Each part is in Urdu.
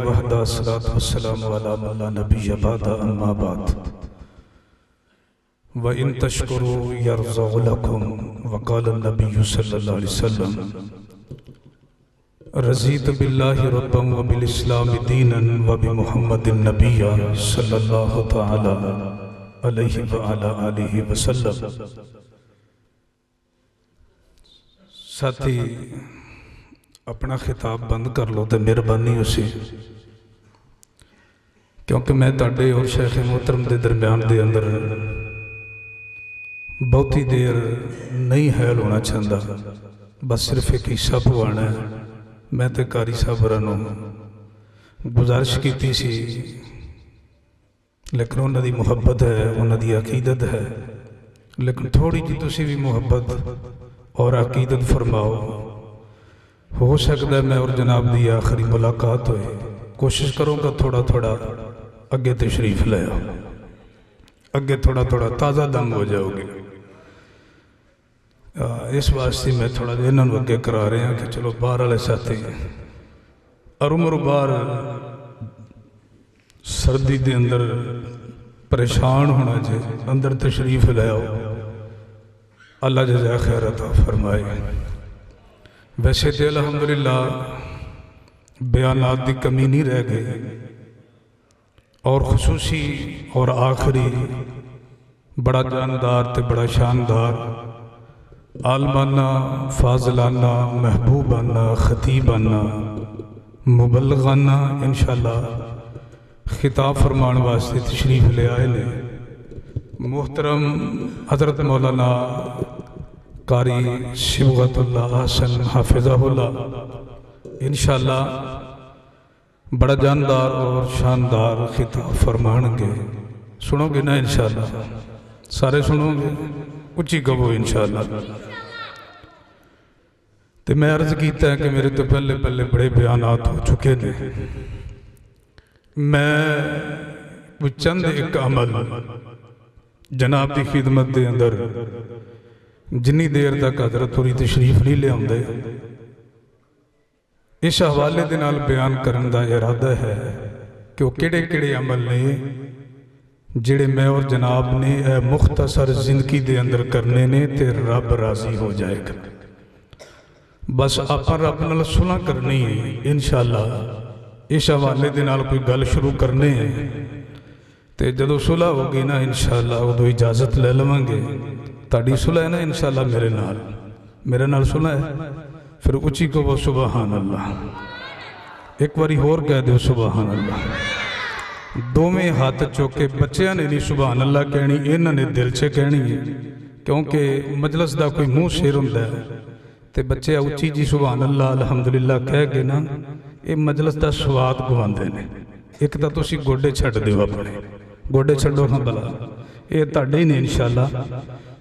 وحدہ الصلاۃ والسلام علی من لا نبی بعد اما بعد وَإِن تَشْكُرُوا يَرْضَهُ لَكُمْ وَقَالَ النَّبِيُّ صلی اللہ علیہ وسلم رضیت باللہ ربا وبالاسلام دینا وبمحمد النبی صلی اللہ تعالی علیہ وآلہ آلہ وسلم۔ ساتھی اپنا خطاب بند کر لو تو مہربانی اسی، کیونکہ میں تاڑے اور شیخ محترم دے درمیان دے اندر بہتی دیر نہیں حیل ہونا چاہتا، بس صرف ایک حصہ پوانا ہے۔ میں تے قاری صاحب رانوں گزارش کیتی سی، لیکن انہاں دی محبت ہے، انہاں دی عقیدت ہے، لیکن تھوڑی جی تسی بھی محبت اور عقیدت فرماؤ، ہو سکتا ہے میں اور جناب دی آخری ملاقات ہوئے۔ کوشش کروں گا تھوڑا تھوڑا اگے تشریف لے آؤ، اگے تھوڑا تھوڑا تازہ دم ہو جاؤ گے۔ اس واسطے میں تھوڑا جہاں انہوں اگے کرا رہے ہیں کہ چلو باہر والے ساتھی عمر باہر سردی دے اندر پریشان ہونا جے، اندر تشریف لے آؤ، اللہ جزائے خیر عطا فرمائے۔ ویسے تو الحمدللہ بیانات دی کمی نہیں رہ گئی، اور خصوصی اور آخری بڑا جاندار تے بڑا شاندار عالمانہ فاضلانہ محبوبانہ خطیبانہ مبلغانہ انشاءاللہ خطاب فرمان واسطے تشریف لے آئے نے محترم حضرت مولانا قاری صبغت اللہ حسن حافظہ اللہ انشاءاللہ بڑا جاندار اور شاندار خطاب فرمان گے۔ سنو گے نا انشاءاللہ؟ سارے سنو گے؟ اچھی کہو انشاءاللہ۔ تو میں عرض کیتا ہے کہ میرے تو پہلے بڑے بیانات ہو چکے ہیں، میں چند ایک عمل جناب دی خدمت دے اندر جنی دیر تک حضرت ہوری تشریف نہیں لے آندے اس حوالے دے نال بیان کرن دا ارادہ ہے کہ وہ کیڑے عمل نے جڑے میں اور جناب نے مختصر زندگی دے اندر کرنے نے تے رب راضی ہو جائے گا۔ بس آپا رب نال صلح کرنی ہے انشاءاللہ۔ اس حوالے دے نال کوئی گل شروع کرنے ہیں تے جدو صلح ہوگی نا انشاءاللہ ادو اجازت لے لواں گے۔ تاڑی صلح ہے نا انشاءاللہ میرے نال صلح ہے؟ پھر اچھی کو وہ سبحان اللہ، ایک باری اور کہہ دو سبحان اللہ۔ دو میں ہاتھ چوکے بچیاں نے نہیں سبحان اللہ کہنی، انہاں نے دل سے کہنی ہے، کیونکہ مجلس دا کوئی منہ شیر ہوندہ ہے تے بچے اچھی جی سبحان اللہ الحمدللہ کہہ گے نا، یہ مجلس دا سواد گواندے نے۔ ایک تا تسی گوڑے چھٹ دیو اپنے گوڑے چھڑو ہاں بلا، یہ تاڑے ہی نے انشاءاللہ۔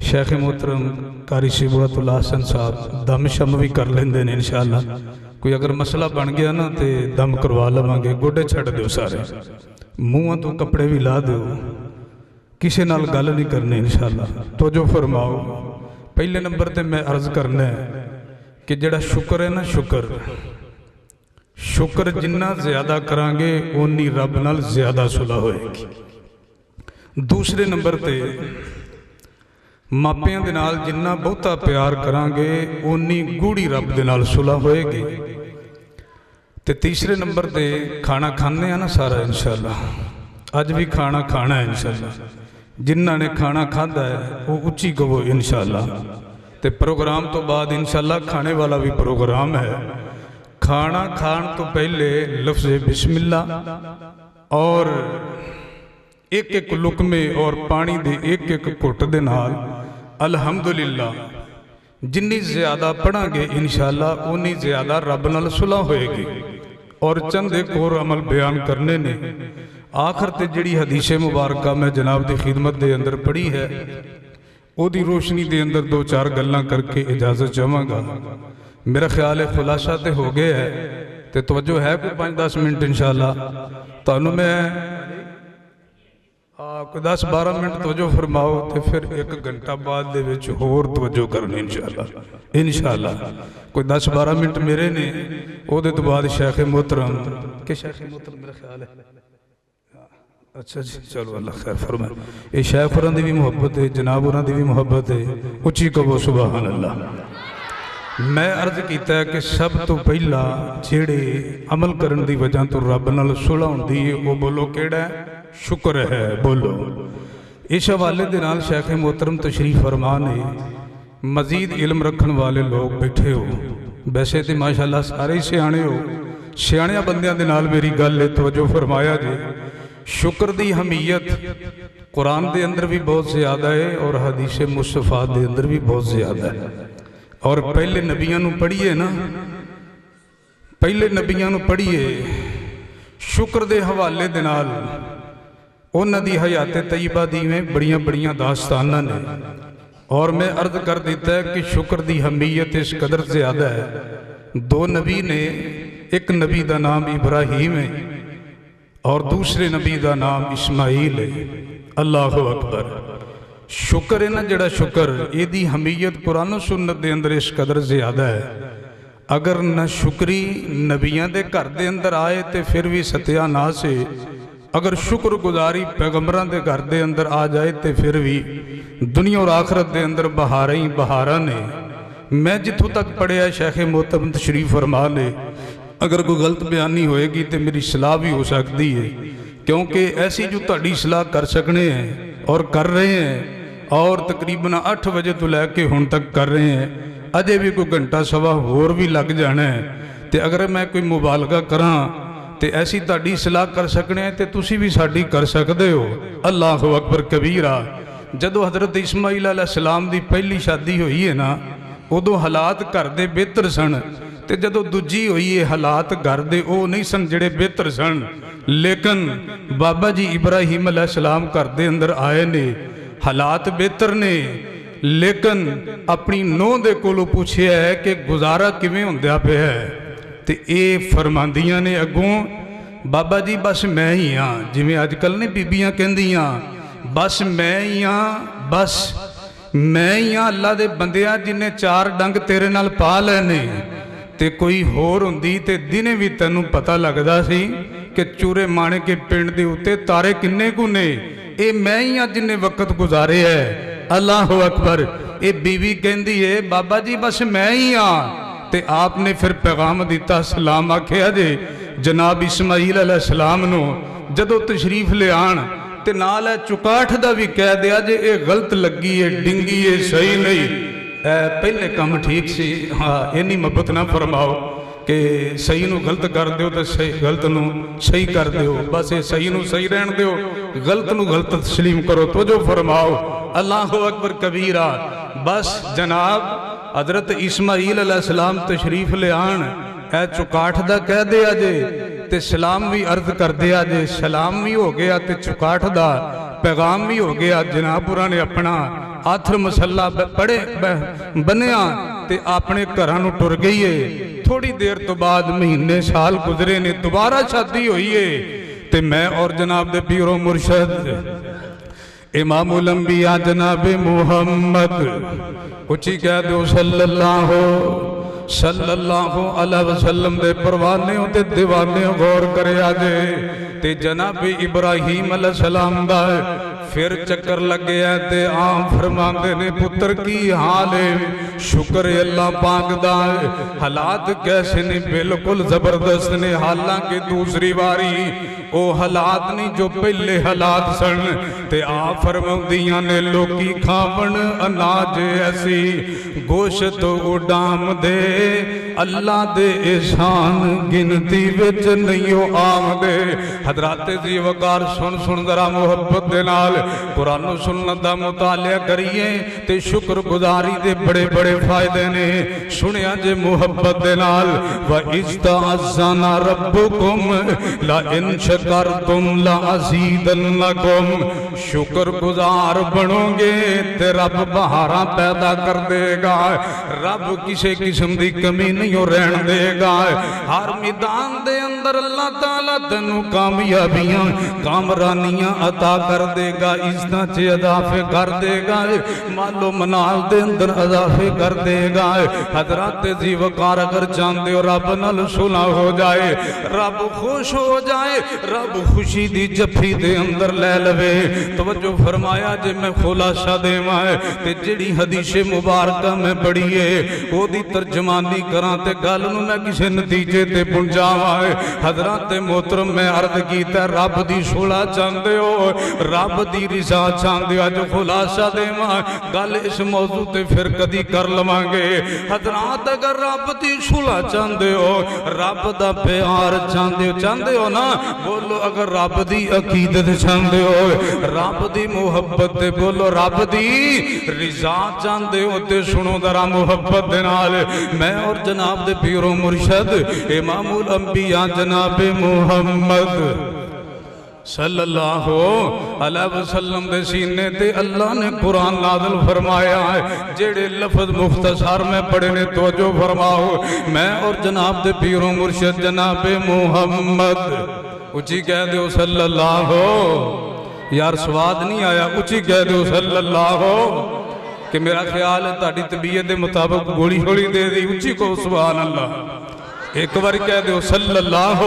شیخ محترم قاری صبغت اللہ حسن صاحب دم شم بھی کر لیندے نے انشاءاللہ۔ کوئی اگر مسئلہ بن گیا نا تے دم کروا لواں گے، گوڑے چھٹ دیو سارے، منہ تو کپڑے بھی لا دیو، کسی نال گل نہیں کرنے انشاءاللہ۔ تو جو فرماؤ پہلے نمبر تے میں عرض کرنا ہے کہ جڑا شکر ہے نا، شکر جنہ زیادہ کرانگے اونی رب نال زیادہ صلح ہوئے گی۔ دوسرے نمبر تے ماپیاں دے نال جنہ بہتا پیار کرانگے اونی گوڑی رب دے نال صلح ہوئے گی۔ تے تیسرے نمبر تے کھانا کھانے ہیں نا سارا انشاءاللہ، آج بھی کھانا کھانا ہے انشاءاللہ۔ جنہ نے کھانا کھاندہ ہے وہ اچھی کو وہ انشاءاللہ۔ تے پروگرام تو بعد انشاءاللہ کھانے والا بھی پروگرام ہے۔ کھانا کھان تو پہلے لفظ بسم اللہ اور ایک لقمے اور پانی دے ایک گھٹ دے نال الحمدللہ جنی زیادہ پڑھا گے انشاءاللہ انی زیادہ رب نال صلح ہوئے گی۔ اور چند ایک اور عمل بیان کرنے نے آخر تے جڑی حدیث مبارکہ میں جناب دی خدمت دے اندر پڑھی ہے او دی روشنی دے اندر دو چار گلاں کر کے اجازت چاہواں گا۔ میرا خیال ہے خلاصہ تے ہو گئے ہے تے توجہ ہے کوئی 5-10 منٹ انشاءاللہ۔ تانوں میں کوئی 10-12 منٹ توجہ فرماؤ تو پھر 1 گھنٹہ بعد دے وچ ہور توجہ کرنی انشاءاللہ کوئی 10-12 منٹ میرے نے او دے تو بعد شیخ محترم کہ شیخ محترم میرا خیال ہے اچھا جی چلو اللہ خیر فرمائے اے شیخ فران دی بھی محبت ہے جناب انہاں دی بھی محبت ہے اچھی کہو سبحان اللہ میں عرض کیتا ہے کہ سب تو پہلا جیڑے عمل کرن دی وجہ تو رب نال صلح ہوندی ہے وہ بولو کیڑا ہے شکر ہے بولو اس حوالے دے نال شیخ محترم تشریف فرما نے مزید علم رکھن والے لوگ بیٹھے ہو ویسے تے ماشاءاللہ سارے سیانے ہو سیانے بندیاں دے نال میری گل ہے توجہ فرمایا جی شکر دی اہمیت قرآن دے اندر بھی بہت زیادہ ہے اور حدیث مصطفیٰ دے اندر بھی بہت زیادہ ہے اور پہلے نبیاں نو پڑھیے نا پہلے نبیاں نو پڑھیے شکر دے حوالے دے نال انہاں دی حیات طیبہ دی میں بڑیاں بڑیاں داستاناں نے اور میں عرض کر دیتا ہے کہ شکر دی اہمیت اس قدر زیادہ ہے 2 نبی نے ایک نبی دا نام ابراہیم ہے اور دوسرے نبی دا نام اسماعیل ہے اللہ اکبر شکر ہے نا جڑا شکر یہ دی اہمیت قرآن و سنت دے اندر اس قدر زیادہ ہے اگر نہ شکری نبیاں دے گھر دے اندر آئے تے پھر بھی ستیا نہ سے اگر شکر گزاری پیغمبران دے گھر دے اندر آ جائے تے پھر بھی دنیا اور آخرت دے اندر بہاریں ہی بہاراں نے میں جتھوں تک پڑھیا شیخ محترم تشریف فرما نے اگر کوئی غلط بیانی ہوئے گی تو میری اصلاح بھی ہو سکتی ہے کیونکہ ایسی جو تہاڈی اصلاح کر سکنے ہیں اور کر رہے ہیں اور تقریباً 8 بجے تو لے کے ہن تک کر رہے ہیں اجے بھی کوئی گھنٹہ سوا ہور بھی لگ جانا ہے تے اگر میں کوئی مبالغہ کراں تے ایسی تہاڈی اصلاح کر سکنے ہیں تے تسی بھی ساڈی کر سکدے ہو اللہ اکبر کبیرہ جدو حضرت اسماعیل علیہ السلام دی پہلی شادی ہوئی ہے نا ادو حالات گھر دے بہتر سن تے جدو دوجی ہوئی ہے حالات گھر دے او نہیں سن جڑے بہتر سن لیکن بابا جی ابراہیم علیہ السلام گھر دے اندر آئے نے حالات بہتر نے لیکن اپنی نو دے کولو پوچھے ہے کہ گزارا کیویں ہوندیا پیا ہے تے اے فرماندیاں نے اگوں بابا جی بس میں ہی ہاں جویں اج کل نے بیبیاں کہندیاں بس میں ہی ہاں بس میں ہی ہاں اللہ دے بندیاں جنہیں 4 ڈنگ تیرے نال پا لینے تے کوئی ہور ہوندی تے دنے بھی تینوں پتہ لگدا سی کہ چورے مانے کے پنڈ دے اوتے تارے کنے کو نے اے میں ہی ہاں جنہیں وقت گزارے ہے اللہ اکبر اے بیوی کہندی ہے بابا جی بس میں ہی ہاں تے آپ نے پھر پیغام دیتا سلام آکھیا جے جناب اسماعیل علیہ السلام نو جدو تشریف لے آن تے نال ہے چکاٹھ دا بھی کہہ دیا جے اے غلط لگی ہے ڈنگی ہے صحیح نہیں پہلے کام ٹھیک سی ہاں اینی محبت نہ فرماؤ کہ صحیح نو غلط کر دیو تے غلط نو صحیح کر دیو بس یہ صحیح نو صحیح رہن دیو غلط نو غلط تسلیم کرو تو جو فرماؤ اللہ اکبر کبیرہ بس جناب حضرت اسماعیل علیہ السلام تشریف لے آن اے چکاٹھ دا کہہ دیا جے تے سلام بھی عرض کر دیا جے سلام بھی ہو گیا تے چکاٹھ دا پیغام بھی ہو گیا جناب پورا نے اپنا آتھر مسلح پڑے بنیا تے اپنے گھرانو ٹر گئی ہے تھوڑی دیر تو بعد مہینے سال گزرے نے دوبارہ شادی ہوئی ہے تے میں اور جناب دے پیر و مرشد امام الانبیاء جناب محمد اچھی کہہ دو صلی اللہ علیہ وسلم دے پروانے تے دیوانے غور کرے آجے تے جناب ابراہیم علیہ السلام دا پھر چکر لگے ہیں تے آم فرماندے نے پتر کی حال ہے شکر اللہ پاک دا ہے حالات کیسے نے بالکل زبردست نے حالانکہ دوسری باری او حالات نہیں جو پہلے حالات سن تے آم فرماندیاں نے لوکی کھاون اناج ایسی گوشت اڈام دے اللہ دے احسان گنتی وچ نہیں آم دے حضرات جی وقار سن ذرا محبت دے نال قرآن و سنت دا مطالعہ کریے تے شکر گزاری دے بڑے بڑے فائدے نے سنیا جے محبت دے نال وَإِسْتَعَزَّنَ رَبُّكُمْ لَإِن شَكَرْتُمْ لَأَزِيدَنَّكُمْ شکر گزار بنو گے تے رب بہاراں پیدا کر دے گا رب کسی قسم دی کمی نہیں رہن دے گا ہر میدان دے اندر اللہ تعالیٰ تینوں کامیابیاں کامرانیاں عطا کر دے گا عزتاں چ اضافے کر دے گا مال و منال دے اندر اضافے کر دے گا حضرات ذی وقار اگر چاہندے ہو رب نال صلح ہو جائے رب خوش ہو جائے رب خوشی دی جفی دے اندر لے لوے توجہ فرمایا جے میں خلاصہ دیواں تے جڑی حدیث مبارکہ میں پڑھی ہے او دی ترجمانی کراں تے گل نوں میں کسے نتیجے تے پہنچاواں حضرات محترم میں عرض کیتا رب دی صلح چاہندے ہو رب دی رضا چاہندے ہو جو خلاصہ دیواں گل اس موضوع تے پھر کدی کر لواں گے حضرات اگر رب دی صلح چاہندے ہو رب دا پیار چاہندے ہو نا بولو اگر رب دی عقیدت چاہندے ہو رب دی محبت تے بولو رب دی رضا چاہندے ہو تے سنو ذرا محبت دے نال میں اور جناب دے پیر و مرشد امام الانبیاء جناب محمد صلی اللہ علیہ وسلم دے سینے تے اللہ نے قرآن نازل فرمایا ہے جڑے لفظ مختصر میں پڑھے نے توجہ فرماؤ میں اور جناب دے پیر و مرشد جناب محمد اچھی کہہ دیو صلی اللہ یار سواد نہیں آیا اچھی کہہ دیو صلی اللہ کہ میرا خیال ہے تاڑی طبیعت دے مطابق گوڑی ہوڑی دے دی اچھی کو سبحان اللہ ایک بار کہہ دیو صلی اللہ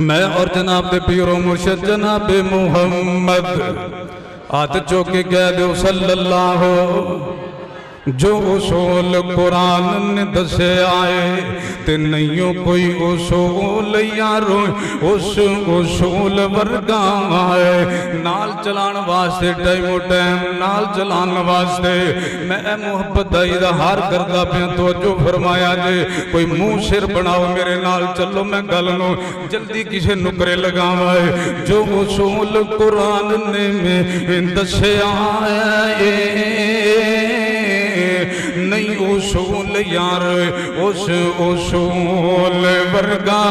میں اور جناب دے پیر و مرشد جناب محمد آت چوکے کہہ دیو صلی اللہ جو اصول قرآن نے دسے آئے تے نہیں کوئی اصول یارو اس اصول ورگا آئے نال چلان واسطے ٹائم و ٹائم نال چلان واسطے میں محبت دا اظہار کردا پیا توجہ فرمایا جے کوئی منہ سر بناؤ میرے نال چلو میں گل نو جلدی کسے نکرے لگاوائے جو اصول قرآن نے میں دسے آئے نہیں اصول یار اس اصول ورگا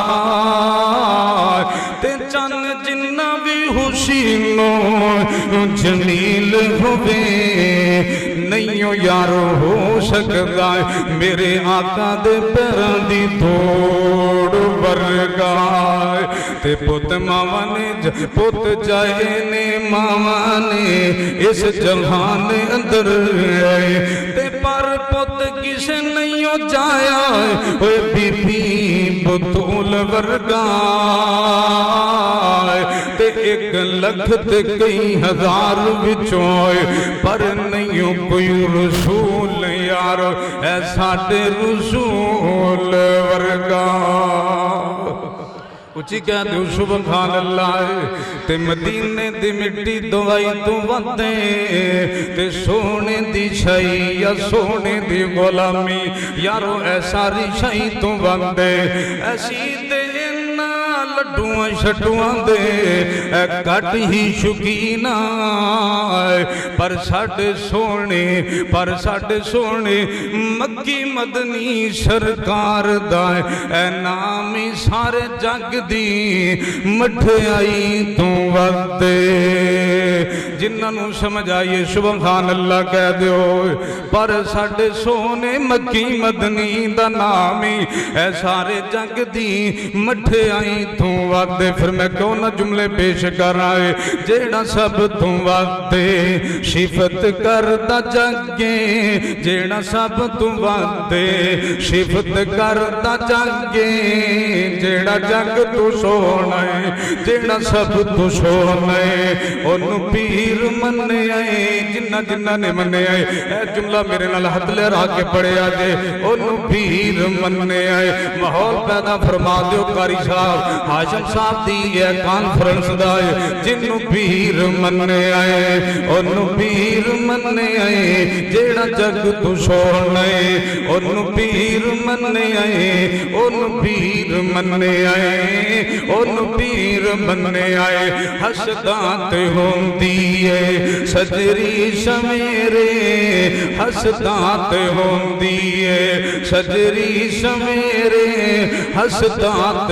تے چن جنہ بھی حسینو جمیل ہوئے نہیں یار ہو سکتا میرے آقا دے پیران دی توڑ ورگا تے پوت ماما نے پوت جائے نے ماما نے اس جہان اندر تے پر پوت کسے نہیں ہو جایا اوے بی بی بطول ورگا تے ایک لکھ تے کئی ہزار بچوئے پر نہیں ہو کوئی رسول یار اے ساٹے رسول ورگا اچھی کہہ دیو سبحان اللہ تے مدینے دی مٹی دوائی تو وندے تے سونے دی شائی یا سونے دی غلامی یارو اے ساری شائی تو وندے ایسی تے لڈوان شٹوان دے اے کٹ ہی شکینہ پر ساڑھے سونے مکی مدنی سرکار دائے اے نامی سارے جگ دی مٹھائی تو وقت جنہاں نو سمجھ آئیے سبحان اللہ کہہ دیو پر ساڑھے سونے مکی مدنی دا نامی اے سارے جگ دی مٹھائی تو وقت پھر میں کیوں نہ جملے پیش کر آئے جیڑا سب تو وقت شفت کرتا جگے جیڑا سب تو وقت شفت کرتا جگے جیڑا جگ تو سونے جیڑا سب تو سونے انہوں پیر مننے آئے جنہ نے مننے آئے اے جملہ میرے نال ہاتھ لے رہا کے پڑے آجے انہوں پیر مننے آئے ماحول پیدا فرما دیو قاری صاحب حاشم صاحب دی ہے کانفرنس دائے جنہوں پیر مننے آئے انہوں پیر مننے آئے جیڑا جگ تو سونے انہوں پیر مننے آئے انہوں پیر مننے آئے انہوں پیر مننے آئے حسدات ہوندی ہے سجری سمیرے حسدات ہوندی ہے سجری سمیرے حسدات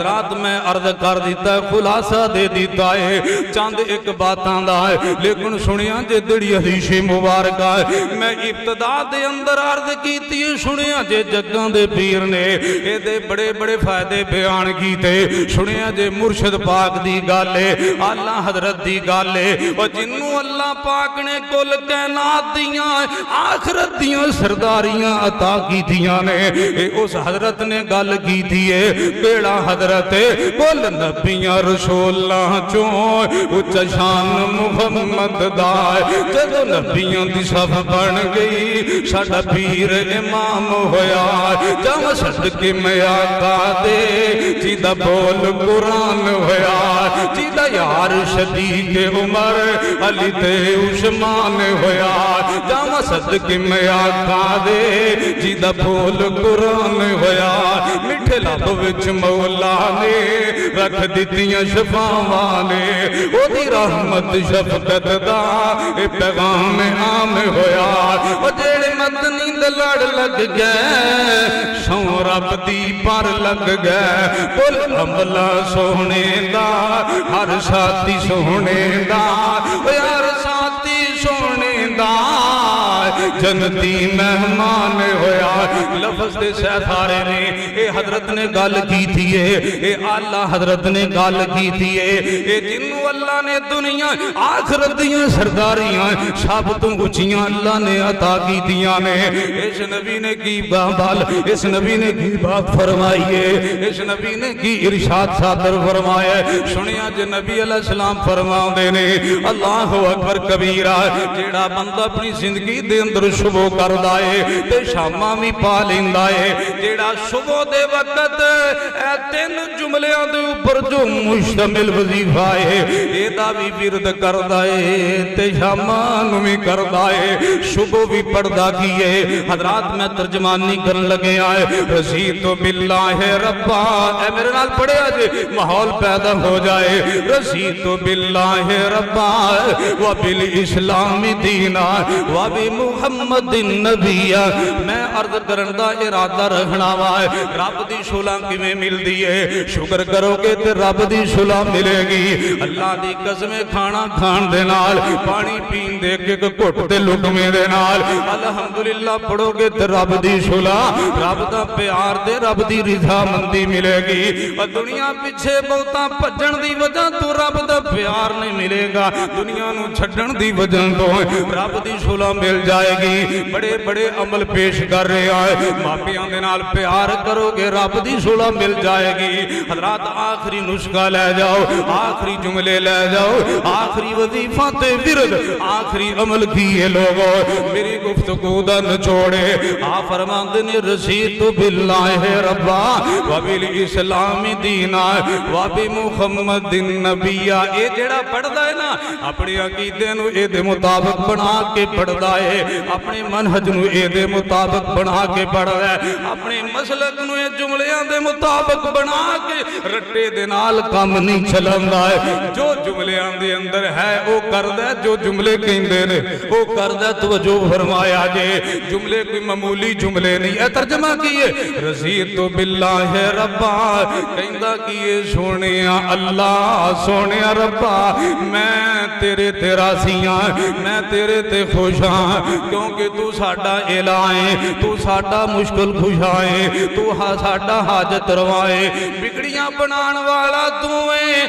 حضرات میں عرض کر دیتا ہے، خلاصہ دے دیتا ہے، چند ایک باتاں دا ہے، لیکن سنیا جے دڑی حدیث مبارکہ ہے، میں ابتدا دے اندر عرض کیتی ہے، سنیا جے جگاں دے پیر نے اے دے بڑے بڑے فائدے بیان کیتے، سنیا جے مرشد پاک دی گالے اللہ حضرت دی گالے، اور جنوں اللہ پاک نے کل کائنات دیاں آخرت دیاں سرداریاں عطا کی دیاں نے، اے اس حضرت نے گل کی دیئے، کیڑا حضرت کل نبیاں رسولاں چوں اچھا شان محمد دائے، جد نبیاں دی صف بن گئی ساڈا پیر امام ہویا، جام صدقے میں آقا دے جیدہ بول قرآن ہویا، جیدہ یار شدید عمر علی تے عثمان ہویا، جام صدقے میں آقا دے جیدہ بول قرآن ہویا، مٹھے لب وچ مولا نے رکھ دیتیاں شفاواں نے، او دی رحمت شفقت دا اے پیغام عام ہویا، او جیڑے مدنی دے لڑ لگ گئے سو رب دی پر لگ گئے، بول عملہ سونے دا ہر ساتھی سونے دا، او ہر ساتھی سونے دا جنتی مہمان ہویا، لفظ دے سیفارے نے اے حضرت نے گال کی تھی اے اللہ حضرت نے گال کی تھی اے جنوں اللہ نے دنیا آخرت دیاں سرداریاں سب تو اچھیاں اللہ نے عطا کی دیاں نے، اس نبی نے کی بال اس نبی نے کی بات فرمائی ہے، اس نبی نے کی ارشاد صادر فرمایا ہے، سنیا جے نبی علیہ السلام فرماؤں دے نے اللہ اکبر کبیرہ، جیڑا بندہ اپنی زندگی دے اندر شبو کر دائے تے شامہ بھی پا لیندائے، جیڑا شبو دے وقت اے تین جملیاں دے اوپر جو مشتمل وظیفہ ہے اے دا بھی ورد کر دائے تے شامہ بھی کر دائے، شبو بھی پردہ کیے، حضرات میں ترجمانی کرن لگے آئے، رضیت باللہ ربا، اے میرے نال پڑھے آجے ماحول پیدا ہو جائے، رضیت باللہ ربا وبالاسلام دینا وبمحمد النبی، میں عرض کرن دا ارادہ رکھنا وائے، رب دی صلح کی میں مل دیئے، شکر کرو گے تے رب دی صلح ملے گی، اللہ دی قسمیں کھانا کھان دے نال، پانی پین دے کے گھٹ تے لکمے دے نال، الحمدللہ پڑھو گے تے رب دی صلح، رب دا پیار دے رب دی رضا مندی ملے گی، اور دنیا پیچھے بہتا پجن دی وجہ تو رب دا پیار نہیں ملے گا، دنیا نو چھڑن دی وجہ تو رب دی صلح مل جائے گی، بڑے بڑے عمل پیش کر رہے آئے، ماپیاں دے نال پیار کرو گے رب دی صلح مل جائے گی، حضرات آخری نسخہ لے جاؤ، آخری جملے لے جاؤ، آخری وظیفہ تے ورد، آخری عمل کیے لوگوں، میری گفتگو دا نچوڑے، آپ فرماندے نے رضیت باللہ ربا وبالاسلام دینا وبمحمد النبی، اے جڑا پڑھدا ہے نا اپنے عقیدے نو اے دے مطابق بنا کے پڑھدا ہے، اپنے منہج نو اے دے مطابق بنا کے پڑھدا ہے، اپنے مسلک نو اے جملیاں دے مطابق بنا کے رٹے دے نال کام نہیں چلندا ہے، جو جملیاں دے اندر ہے او کردا ہے، جو جملے کہندے نے او کردا ہے، توجہ فرمایا جے جملے کوئی معمولی جملے نہیں، اے ترجمہ کیے رضیت باللہ ربا، کہندا کیے سونیا اللہ سونیا ربا، میں تیرے تے راضی ہاں، میں تیرے تے خوش ہاں، کیونکہ تو ساڈا الہ ہے، تو ساڈا مشکل خوشا ہے، تو ساڈا حاجت روا ہے، بگڑیاں بنان والا تو ہے،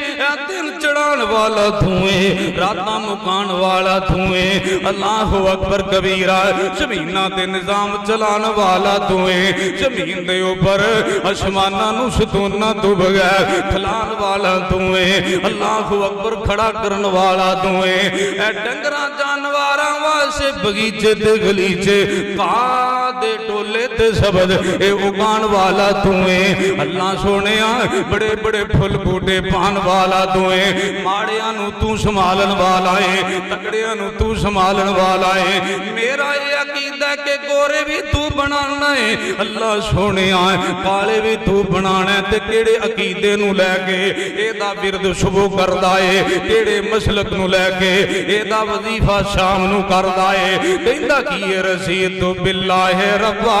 دن چڑھان والا تو ہے، راتاں مکان والا تو ہے، اللہ اکبر کبیرہ، زمیناں تے نظام چلان والا تو ہے، زمین دے اوپر آسماناں نو ستوناں تو بغیر کھلان والا تو ہے، اللہ اکبر کھڑا کرن والا تو ہے، اے ڈنگراں جانواراں واسطے بغیچے تے گلیچے کھا دے ٹولے تے سبز اے اگان والا تو ہے، اللہ سونیا بڑے بڑے پھل بوٹے پان والا تو ہے، ماڑیاں نو تو سنبھالن والا ہے، تکڑیاں نو تو سنبھالن والا ہے، میرا یہ عقیدہ کہندا کہ گورے بھی تو بنانا ہے اللہ سونے کالے بھی تو بنانا ہے تے کیڑے عقیدے نو لے کے اے دا ورد صبح کردا ہے کیڑے مسلک نو لے کے اے دا وظیفہ شام نو کردا ہے کہندا کی رسید باللہ ربا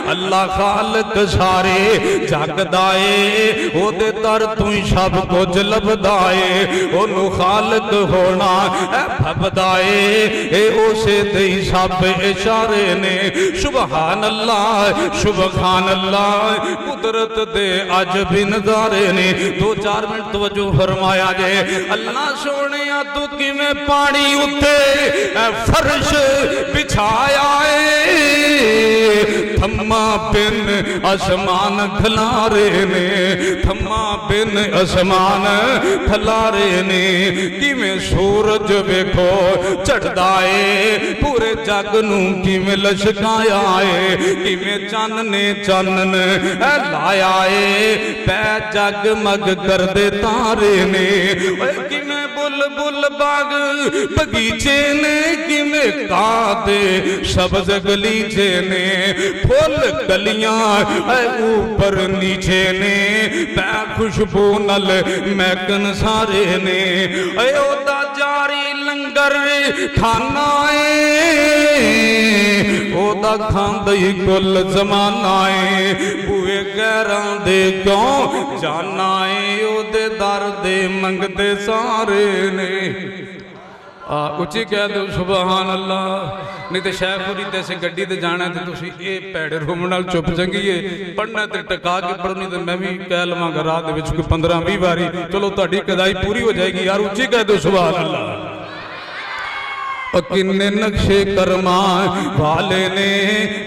اللہ خالق سارے جگ دا اے او دے در تو ہی سب کچھ لبدا اے اونوں خالق ہونا بھبدا اے اے اسے دے سب اشارے نے سبحان اللہ سبحان اللہ قدرت دے عجب نظارے نے 2-4 منٹ توجہ فرمایا جے اللہ سونے تو کی میں پانی اتے فرش بچھایا تھما بن آسمان کھلارے نے تھما بن آسمان کھلارے نے کی میں سورج ویکھو چڑھدائے پورے جگ نو کی میں لشکایا ہے کی میں چاننے چانن لایا ہے پہ جگ مگ کر دے تارے نے کی میں بل بل باغ بگیچے نے کی میں کادے سبز گلیچے نے پھول گلیاں اوپر نیچے نے پہ خوشبو نل میکن سارے نے اے او دا جاری لنگر کھانا او دا کھاندئی کل زمانہ بوئے غیران دے کیوں جانا او دے در دے منگ دے سارے نے اچھی کہہ دو سبحان اللہ نہیں تے شیخ ہوری تیسے گڈی تے جانا ہے تے تسی اے پیڑے رومنال چپ جنگیے پڑھنا تے ٹکا کے پڑھنی تے میں بھی کہہ لما گا رات دے وچ کوئی 15-20 باری چلو تہاڈی قضائی پوری ہو جائے گی یار اچھی کہہ دو سبحان اللہ کنے نقشے کرمان والے نے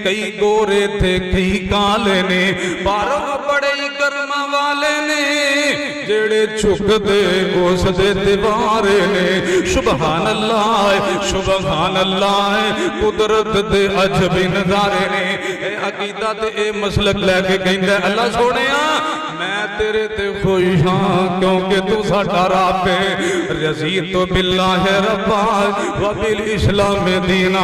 کئی گورے تھے کئی کالے نے باروں بڑے کرما والے نے جڑے چھک دے اس دے دیوارے نے سبحان اللہ قدرت دے عجب نظارے نے اے عقیدہ تے اے مسلک لے کے کہندا اللہ سونیا میں تیرے تے خوش ہاں کیونکہ تو ساڈا رب ہے رضیت باللہ ربا وبالاسلام دینا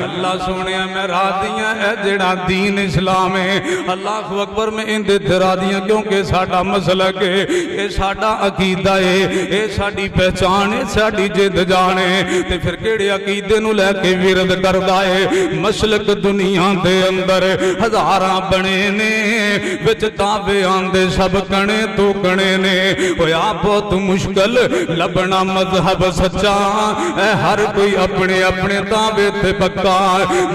اللہ سونیا میں راضیاں اے جڑا دین اسلام ہے اللہ اکبر میں ان دے راضیاں کیونکہ ساڈا مسلک ہے اے ساڈا عقیدہ ہے اے ساڈی پہچان ہے ساڈی جد جان ہے تے پھر کیڑے عقیدے نو لے کے ورد کردا ہے مسلک دنیا دے اندر ہزاراں بنے نے وچ تابے آندے سب کنے تو کنے نے ہویا بہت مشکل لبنا مذہب سچا اے ہر کوئی اپنے اپنے تابے تے پکا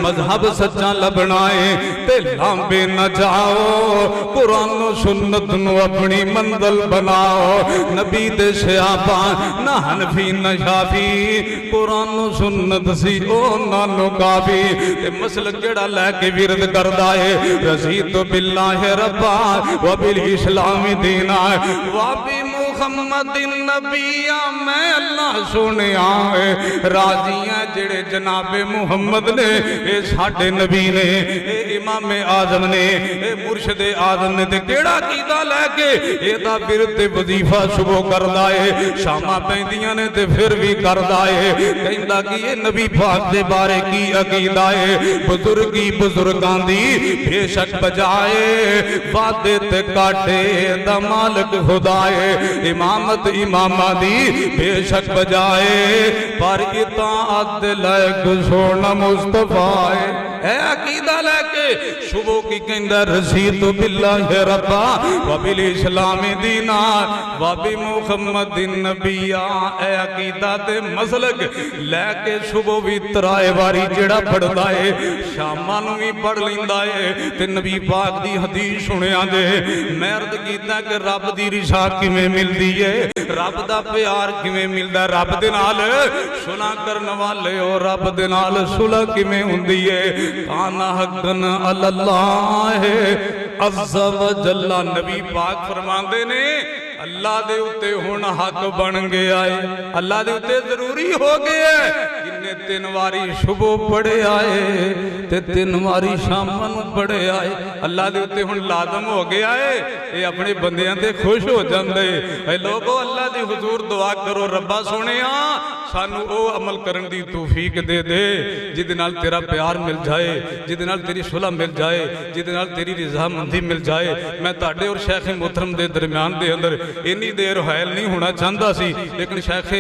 مذہب سچا لبنا ہے تے لامبے نہ جاؤ قرآن و سنت نو اپنی منزل بناؤ نبی دے صحابہ نہ حنفی نہ شافی قرآن و سنت سی او نانو کافی تے مسلک جڑا لے کے ورد کردا ہے رضیت باللہ ربا وبالاسلام دینا وابی محمد نبی میں اللہ سونے آئے راضیاں جڑے جناب محمد نے اے ساڑھے نبی نے اے امام آدم نے اے مرشد آدم نے تے کیڑا کیتا لے کے اے دا پھرتے وظیفہ صبح کردائے شامہ پہندیاں نے تے پھر بھی کردائے کہندہ کی یہ نبی پاک دے بارے کی عقیدائے بزرگی بزرگان دی بے شک بجائے وعدے تے کاٹے دا مالک خدائے امامت امامہ دی بے شک بجائے پر اطاعت لائق سونا مصطفیٰ ہے عقیدہ لے کے شبو کی کہندہ رسید باللہ ربا وبالاسلام دینا وبی محمد نبیہ اے عقیدہ تے مسلک لے کے شبو بھی ترائے باری جڑا پڑھ دائے شامانو بھی پڑھ لیندائے تے نبی پاک دی حدیث سنے آجے مرد کیتا کہ رب دی رشا کی میں مل دیئے رب دا پیار کی میں مل دا رب دنال سنا کرنے والے اور رب دنال سلا کی میں ہندیئے کانا حقن اللہ عز و جل نبی پاک فرماندے نے اللہ دے اتے ہونا حق بن گیا ہے اللہ دے اتے ضروری ہو گیا ہے جنہیں تنواری شبو پڑے آئے تے تنواری شامن پڑے آئے اللہ دے اتے ہون لازم ہو گیا ہے یہ اپنے بندیاں تے خوش ہو جاندے اے لوگو اللہ دی حضور دعا کرو ربا سنیا سانو او عمل کرن دی توفیق دے دے جدے نال تیرا پیار مل جائے، جدے نال تیری صلح مل جائے، جدے نال تیری رضا مندی مل جائے۔ میں تاڑے اور شیخ محترم دے درمیان دے اندر انی دیر حائل نہیں ہونا چاہتا سی، لیکن شیخ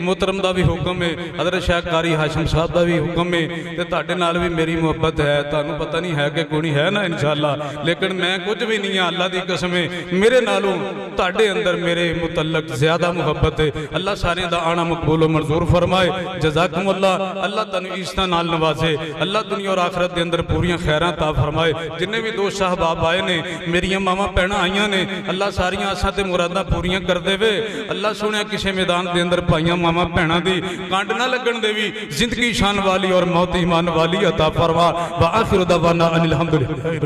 محترم دا بھی حکم ہے، حضرت شیخ قاری ہاشم صاحب دا بھی حکم ہے، تے تاڑے نال بھی میری محبت ہے، تانوں پتہ نہیں ہے کہ کونی ہے نا انشاءاللہ، لیکن میں کچھ بھی نہیں ہے، اللہ دی قسم ہے، میرے نالوں تاڑے اندر میرے متعلق زیادہ محبت ہے۔ اللہ سارے دا آنا مقبول و منظور فرمائے، جزاکم اللہ، اللہ تانوں عیسیٰ نال نوازے، اللہ دنیا اور آخرت دے اندر پوریاں خیراں عطا فرمائے۔ جنہیں بھی دوست صاحباب آئے نے، میریاں ماما پہنا آئیاں نے، اللہ ساریاں آساں تے مراداں پوریاں کر دے وے، اللہ سنیا کسے میدان دے اندر پائیاں ماما پہنا دی کانڈ نہ لگن دے وی، زندگی شان والی اور موت ایمان والی عطا فرما۔ وآخر دعوانا ان الحمدللہ۔